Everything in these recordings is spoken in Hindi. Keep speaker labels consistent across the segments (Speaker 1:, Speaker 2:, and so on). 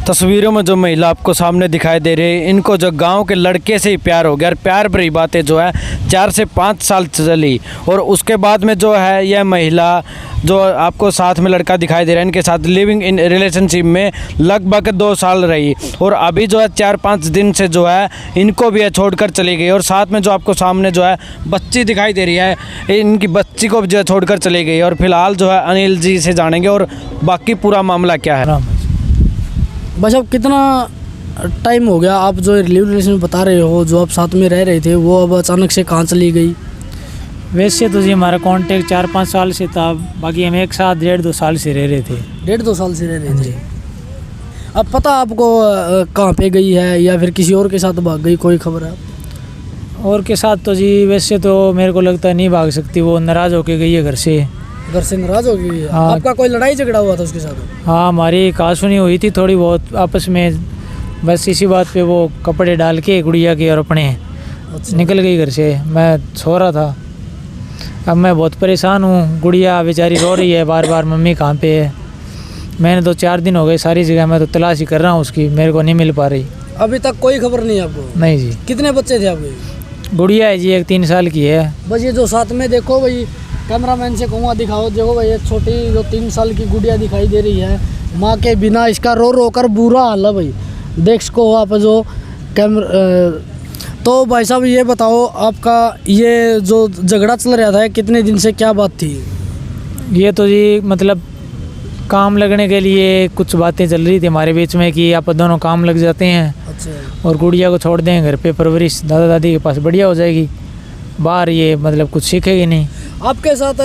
Speaker 1: तस्वीरों में जो महिला आपको सामने दिखाई दे रही है, इनको जो गांव के लड़के से ही प्यार हो गया और प्यार भरी बातें जो है 4 से 5 साल चली और उसके बाद में जो है यह महिला जो आपको साथ में लड़का दिखाई दे रहा है इनके साथ लिविंग इन रिलेशनशिप में लगभग 2 साल रही और अभी जो है 4-5 दिन से जो है इनको भी छोड़कर चली गई और साथ में जो आपको सामने जो है बच्ची दिखाई दे रही है, इनकी बच्ची को जो है छोड़कर चली गई और फिलहाल जो है अनिल जी से जानेंगे और बाकी पूरा मामला क्या है।
Speaker 2: बस अब कितना टाइम हो गया, आप जो लिव रिलेशन बता रहे हो, जो आप साथ में रह रहे थे, वो अब अचानक से कहाँ चली गई?
Speaker 3: वैसे तो जी हमारा कांटेक्ट 4-5 साल से था, बाकी हम एक साथ 1.5-2 साल से रह रहे थे।
Speaker 2: 1.5-2 साल से रह रहे थे। अब पता आपको कहाँ पे गई है या फिर किसी और के साथ भाग गई, कोई खबर है?
Speaker 3: और के साथ तो जी वैसे तो मेरे को लगता है नहीं भाग सकती, वो नाराज़ होके गई है घर से।
Speaker 2: घर से नाराज़ हो गई है?
Speaker 3: हाँ।
Speaker 2: आपका कोई लड़ाई झगड़ा हुआ था उसके साथ?
Speaker 3: हाँ, हमारी कहासुनी हुई थी थोड़ी बहुत आपस में, बस इसी बात पे वो कपड़े डाल के गुड़िया के और अपने निकल गई घर से। मैं सो रहा था, अब मैं बहुत परेशान हूँ, गुड़िया बेचारी रो रही है बार बार, मम्मी कहाँ पे है। मैंने तो 4 दिन हो गए सारी जगह मैं तो तलाश ही कर रहा हूँ उसकी, मेरे को नहीं मिल पा रही।
Speaker 2: अभी तक कोई खबर नहीं आपको?
Speaker 3: नहीं जी।
Speaker 2: कितने बच्चे थे आपके?
Speaker 3: गुड़िया है जी, एक 3 साल की है।
Speaker 2: बस ये जो साथ में देखो भाई, कैमरामैन से कहूँगा दिखाओ, देखो भाई ये छोटी जो 3 साल की गुड़िया दिखाई दे रही है, माँ के बिना, इसका रो रो कर बुरा हाल है भाई, देख सको आप जो तो भाई साहब ये बताओ, आपका ये जो झगड़ा चल रहा था कितने दिन से, क्या बात थी?
Speaker 3: ये तो जी मतलब काम लगने के लिए कुछ बातें चल रही थी हमारे बीच में कि आप दोनों काम लग जाते हैं।
Speaker 2: अच्छा।
Speaker 3: और गुड़िया को छोड़ दें घर पे, परवरिश दादा दादी के पास बढ़िया हो जाएगी, बाहर ये मतलब कुछ सीखेगी नहीं।
Speaker 2: आपके साथ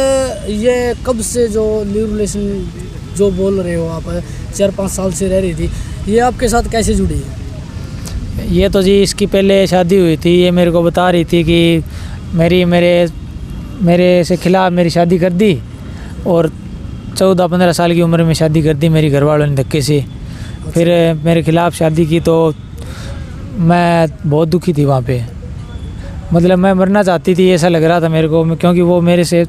Speaker 2: ये कब से जो लिव रिलेशन जो बोल रहे हो आप, 4-5 साल से रह रही थी, ये आपके साथ कैसे जुड़ी है?
Speaker 3: ये तो जी इसकी पहले शादी हुई थी, ये मेरे को बता रही थी कि मेरे से खिलाफ मेरी शादी कर दी और 14-15 साल की उम्र में शादी कर दी मेरी घर वालों ने धक्के से। फिर मेरे खिलाफ़ शादी की तो मैं बहुत दुखी थी वहाँ पे, मतलब मैं मरना चाहती थी ऐसा लग रहा था मेरे को, क्योंकि वो मेरे से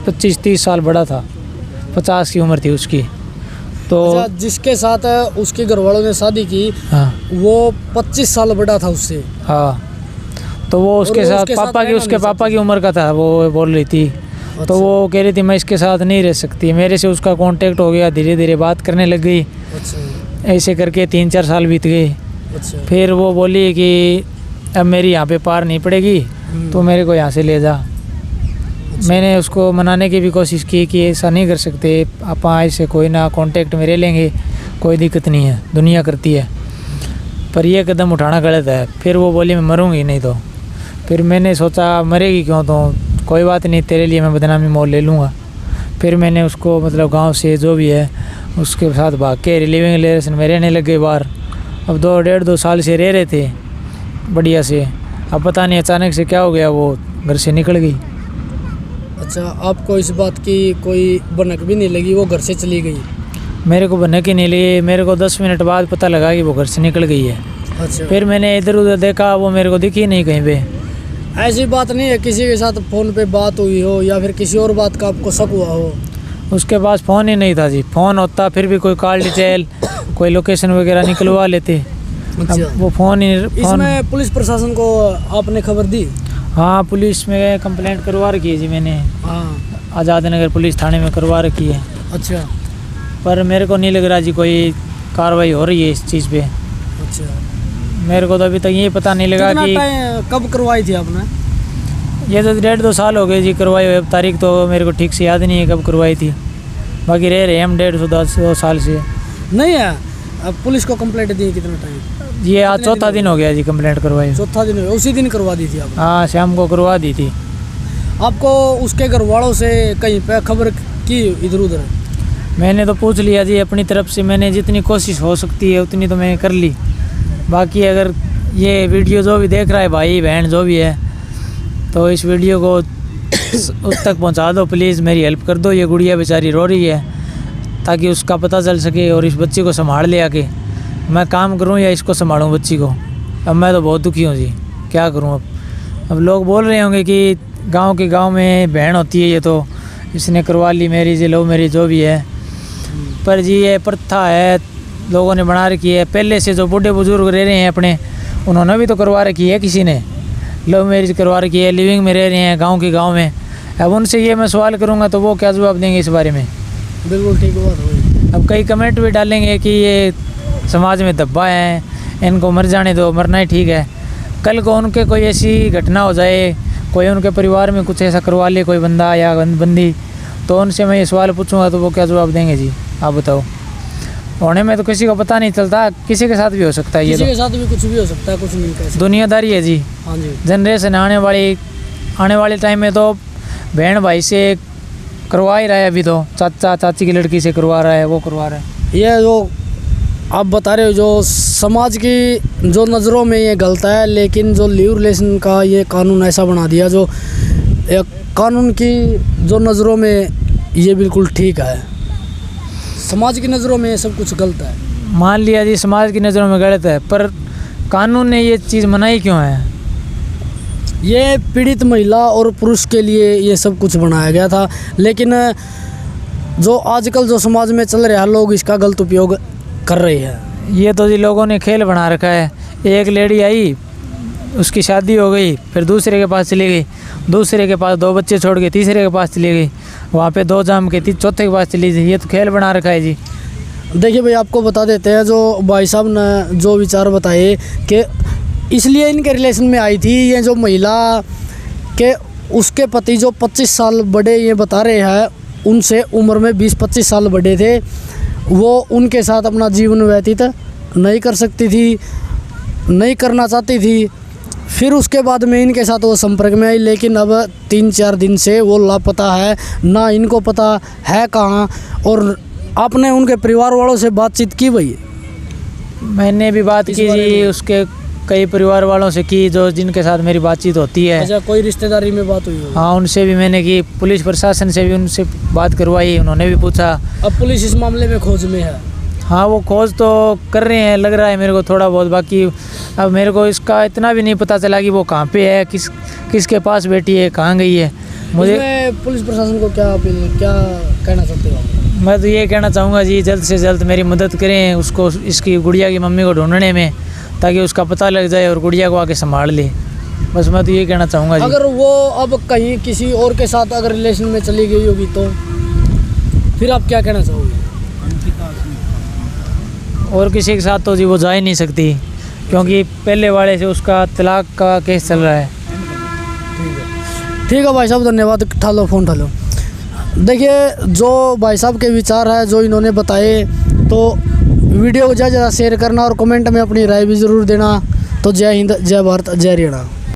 Speaker 3: 25-30 साल बड़ा था, 50 की उम्र थी उसकी। तो
Speaker 2: अच्छा, जिसके साथ उसके घर वालों ने शादी की,
Speaker 3: हाँ,
Speaker 2: वो 25 साल बड़ा था उससे?
Speaker 3: हाँ, तो वो उसके साथ उसके पापा की उम्र का था, वो बोल रही थी।
Speaker 2: अच्छा।
Speaker 3: तो वो कह रही थी मैं इसके साथ नहीं रह सकती, मेरे से उसका कांटेक्ट हो गया, धीरे धीरे बात करने लग गई।
Speaker 2: अच्छा।
Speaker 3: ऐसे करके 3-4 साल बीत गए।
Speaker 2: अच्छा।
Speaker 3: फिर वो बोली कि अब मेरी यहाँ पे पार नहीं पड़ेगी, तो मेरे को यहाँ से ले जा।
Speaker 2: अच्छा।
Speaker 3: मैंने उसको मनाने की भी कोशिश की कि ऐसा नहीं कर सकते आप, ऐसे कोई ना कांटेक्ट में रह लेंगे, कोई दिक्कत नहीं है, दुनिया करती है, पर यह कदम उठाना गलत है। फिर वो बोली मैं मरूंगी नहीं। तो फिर मैंने सोचा मरेगी क्यों, तो कोई बात नहीं, तेरे लिए मैं बदनामी मोल ले लूँगा। फिर मैंने उसको मतलब गांव से जो भी है उसके साथ भाग के लिविंग रिलेशन में रहने लग गए बाहर। अब 1.5-2 साल से रह रहे थे बढ़िया से, अब पता नहीं अचानक से क्या हो गया, वो घर से निकल गई।
Speaker 2: अच्छा, आपको इस बात की कोई भनक भी नहीं लगी, वो घर से चली गई?
Speaker 3: मेरे को भनक ही नहीं लगी, मेरे को 10 मिनट बाद पता लगा कि वो घर से निकल गई है।
Speaker 2: अच्छा।
Speaker 3: फिर मैंने इधर उधर देखा, वो मेरे को दिखी नहीं कहीं पे।
Speaker 2: ऐसी बात नहीं है किसी के साथ फ़ोन पे बात हुई हो या फिर किसी और बात का आपको शक हुआ हो?
Speaker 3: उसके पास फ़ोन ही नहीं था जी, फ़ोन होता फिर भी कोई कॉल डिटेल कोई लोकेशन वगैरह निकलवा लेते।
Speaker 2: अच्छा।
Speaker 3: वो फ़ोन
Speaker 2: इसमें पुलिस प्रशासन को आपने खबर दी?
Speaker 3: हाँ, पुलिस में कंप्लेंट करवा रखी है जी मैंने।
Speaker 2: हाँ।
Speaker 3: आज़ाद नगर पुलिस थाने में करवा रखी है।
Speaker 2: अच्छा।
Speaker 3: पर मेरे को नहीं लग रहा जी कोई कार्रवाई हो रही है इस चीज़ पे।
Speaker 2: अच्छा।
Speaker 3: मेरे को तो अभी तक ये पता नहीं लगा कि
Speaker 2: कब करवाई थी आपने?
Speaker 3: ये तो 1.5-2 साल हो गए जी करवाई हुए, तारीख तो मेरे को ठीक से याद नहीं है कब करवाई थी, बाकी रह रहे हम 1.5-2 साल से।
Speaker 2: नहीं है, अब पुलिस को कंप्लेंट दी कितना टाइम?
Speaker 3: ये आज 4था दिन हो गया जी कंप्लेंट करवाई।
Speaker 2: 4था दिन हो गया, उसी दिन करवा दी थी आपने?
Speaker 3: हाँ, शाम को करवा दी थी।
Speaker 2: आपको उसके घर वालों से कहीं पे खबर की इधर उधर?
Speaker 3: मैंने तो पूछ लिया जी अपनी तरफ से, मैंने जितनी कोशिश हो सकती है उतनी तो मैंने कर ली। बाकी अगर ये वीडियो जो भी देख रहा है भाई बहन जो भी है, तो इस वीडियो को उस तक पहुंचा दो प्लीज़, मेरी हेल्प कर दो। ये गुड़िया बेचारी रो रही है, ताकि उसका पता चल सके और इस बच्ची को संभाल ले आके। मैं काम करूं या इसको संभालूं बच्ची को? अब मैं तो बहुत दुखी हूं जी, क्या करूं अब लोग बोल रहे होंगे कि गांव में बहन होती है, ये तो इसने करवा ली मैरिज, लव मैरिज जो भी है, पर जी ये प्रथा है, लोगों ने बना रखी है। पहले से जो बूढ़े बुजुर्ग रह रहे हैं अपने, उन्होंने भी तो करवा रखी है, किसी ने लव मैरिज करवा रखी है, लिविंग में रह रहे हैं गांव के गांव में। अब उनसे ये मैं सवाल करूंगा तो वो क्या जवाब देंगे इस बारे में?
Speaker 2: बिल्कुल ठीक बात हुई।
Speaker 3: अब कई कमेंट भी डालेंगे कि ये समाज में धब्बा है, इनको मर जाने दो, मरना ही ठीक है। कल को उनके कोई ऐसी घटना हो जाए, कोई उनके परिवार में कुछ ऐसा करवा ले कोई बंदा या बंदी, तो उनसे मैं ये सवाल पूछूंगा तो वो क्या जवाब देंगे जी? आप बताओ। होने में तो किसी को पता नहीं चलता, किसी के साथ भी हो सकता है। ये
Speaker 2: किसी
Speaker 3: तो
Speaker 2: के साथ भी कुछ भी हो सकता है, कुछ नहीं कह सकते।
Speaker 3: दुनियादारी है जी।
Speaker 2: हाँ जी।
Speaker 3: जनरेशन आने वाले टाइम में तो बहन भाई से करवा ही रहा है, अभी तो चाचा चाची की लड़की से करवा रहा है, वो करवा रहा है।
Speaker 2: ये जो आप बता रहे हो, जो समाज की जो नज़रों में ये गलत है, लेकिन जो लिव रिलेशन का ये कानून ऐसा बना दिया, जो एक कानून की जो नज़रों में ये बिल्कुल ठीक है, समाज की नज़रों में ये सब कुछ गलत है।
Speaker 3: मान लिया जी समाज की नज़रों में गलत है, पर कानून ने ये चीज़ मनाई क्यों है?
Speaker 2: ये पीड़ित महिला और पुरुष के लिए ये सब कुछ बनाया गया था, लेकिन जो आजकल जो समाज में चल रहा है, लोग इसका गलत उपयोग कर रहे हैं।
Speaker 3: ये तो जी लोगों ने खेल बना रखा है। एक लेडी आई, उसकी शादी हो गई, फिर दूसरे के पास चली गई, दूसरे के पास 2 बच्चे छोड़ के तीसरे के पास चली गई, वहाँ पे 2 जाम के चौथे के पास चली गई। ये तो खेल बना रखा है जी।
Speaker 2: देखिए भाई, आपको बता देते हैं, जो भाई साहब ने जो विचार बताए कि इसलिए इनके रिलेशन में आई थी, ये जो महिला के उसके पति जो 25 साल बड़े, ये बता रहे हैं, उनसे उम्र में 20-25 साल बड़े थे, वो उनके साथ अपना जीवन व्यतीत नहीं कर सकती थी, नहीं करना चाहती थी। फिर उसके बाद में इनके साथ वो संपर्क में आई, लेकिन अब 3-4 दिन से वो लापता है, ना इनको पता है कहाँ। और आपने उनके परिवार वालों से बातचीत की भाई?
Speaker 3: मैंने भी बात की जी, उसके कई परिवार वालों से की, जो जिनके साथ मेरी बातचीत होती है।
Speaker 2: अच्छा, कोई रिश्तेदारी में बात हुई?
Speaker 3: हाँ, उनसे भी मैंने की, पुलिस प्रशासन से भी उनसे बात करवाई, उन्होंने भी पूछा।
Speaker 2: अब पुलिस इस मामले में खोज में है?
Speaker 3: हाँ, वो खोज तो कर रहे हैं, लग रहा है मेरे को थोड़ा बहुत। बाकी अब मेरे को इसका इतना भी नहीं पता चला कि वो कहाँ पे है, किसके पास बैठी है, कहाँ गई है। मुझे
Speaker 2: पुलिस प्रशासन को क्या कहना चाहते हो?
Speaker 3: मैं तो ये कहना चाहूँगा जी, जल्द से जल्द मेरी मदद करें उसको, इसकी गुड़िया की मम्मी को ढूंढने में, ताकि उसका पता लग जाए और गुड़िया को आके संभाल ले। बस मैं तो ये कहना चाहूँगा जी।
Speaker 2: अगर वो अब कहीं किसी और के साथ अगर रिलेशन में चली गई होगी तो फिर आप क्या कहना चाहोगे?
Speaker 3: और किसी के साथ तो जी वो जा ही नहीं सकती, क्योंकि पहले वाले से उसका तलाक का केस चल रहा है।
Speaker 2: ठीक है भाई साहब, धन्यवाद। फ़ोन उठा लो। देखिए, जो भाई साहब के विचार है, जो इन्होंने बताए, तो वीडियो को ज़्यादा शेयर करना और कमेंट में अपनी राय भी ज़रूर देना। तो जय हिंद, जय भारत, जय हरियाणा।